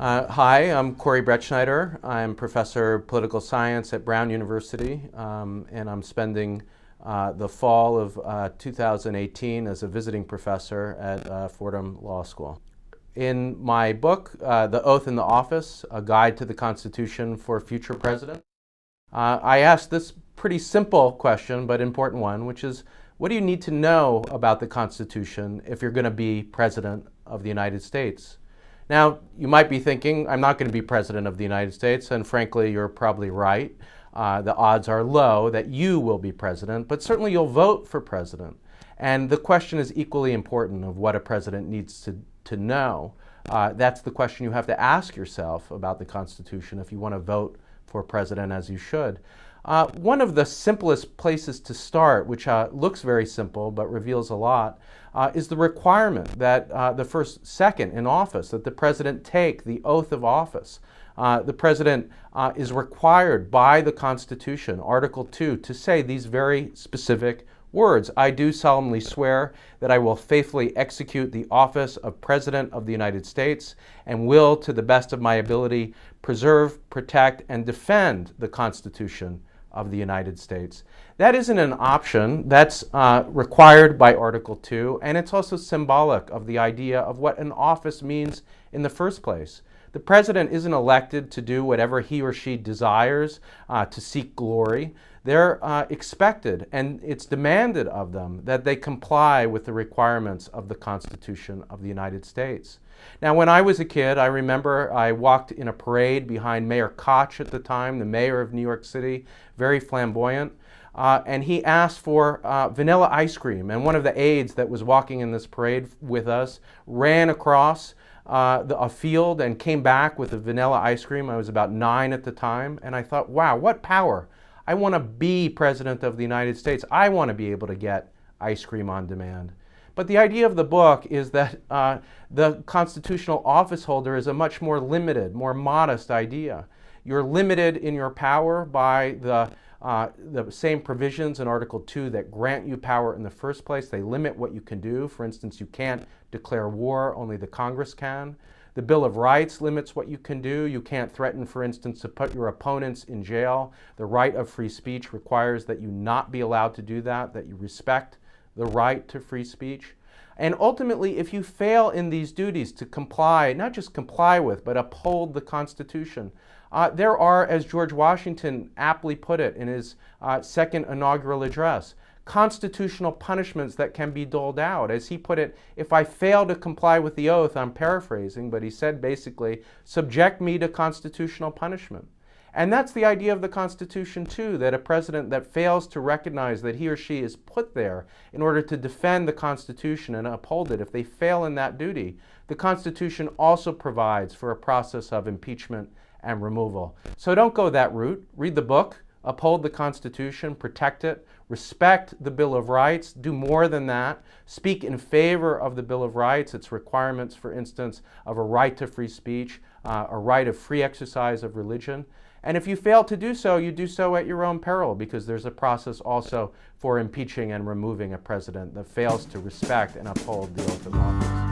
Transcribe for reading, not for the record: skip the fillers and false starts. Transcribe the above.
Hi, I'm Corey Brettschneider. I'm professor of political science at Brown University, and I'm spending the fall of 2018 as a visiting professor at Fordham Law School. In my book, The Oath in the Office, A Guide to the Constitution for Future Presidents, I asked this pretty simple question, but important one, which is, what do you need to know about the Constitution if you're going to be President of the United States? Now, you might be thinking, I'm not going to be President of the United States, and frankly, you're probably right. The odds are low that you will be President, but certainly you'll vote for President. And the question is equally important of what a President needs to know. That's the question you have to ask yourself about the Constitution if you want to vote for President, as you should. One of the simplest places to start, which looks very simple but reveals a lot, is the requirement that the first second in office, that the President take the oath of office. The President is required by the Constitution, Article 2, to say these very specific words. I do solemnly swear that I will faithfully execute the office of President of the United States and will, to the best of my ability, preserve, protect, and defend the Constitution of the United States. That isn't an option. That's required by Article 2, and it's also symbolic of the idea of what an office means in the first place. The President isn't elected to do whatever he or she desires, to seek glory. They're expected, and it's demanded of them, that they comply with the requirements of the Constitution of the United States. Now, when I was a kid, I remember I walked in a parade behind Mayor Koch at the time, the mayor of New York City, very flamboyant, and he asked for vanilla ice cream. And one of the aides that was walking in this parade with us ran across a field and came back with a vanilla ice cream. I was about 9 at the time, and I thought, wow, what power. I want to be President of the United States. I want to be able to get ice cream on demand. But the idea of the book is that the constitutional office holder is a much more limited, more modest idea. You're limited in your power by the same provisions in Article 2 that grant you power in the first place. They limit what you can do. For instance, you can't declare war, only the Congress can. The Bill of Rights limits what you can do. You can't threaten, for instance, to put your opponents in jail. The right of free speech requires that you not be allowed to do that, that you respect the right to free speech. And ultimately, if you fail in these duties to comply, not just comply with, but uphold the Constitution, there are, as George Washington aptly put it in his second inaugural address, constitutional punishments that can be doled out. As he put it, if I fail to comply with the oath, I'm paraphrasing, but he said basically, subject me to constitutional punishment. And that's the idea of the Constitution too, that a president that fails to recognize that he or she is put there in order to defend the Constitution and uphold it, if they fail in that duty, the Constitution also provides for a process of impeachment and removal. So don't go that route. Read the book, uphold the Constitution, protect it, respect the Bill of Rights, do more than that, speak in favor of the Bill of Rights, its requirements, for instance, of a right to free speech, a right of free exercise of religion. And if you fail to do so, you do so at your own peril, because there's a process also for impeaching and removing a president that fails to respect and uphold the oath of office.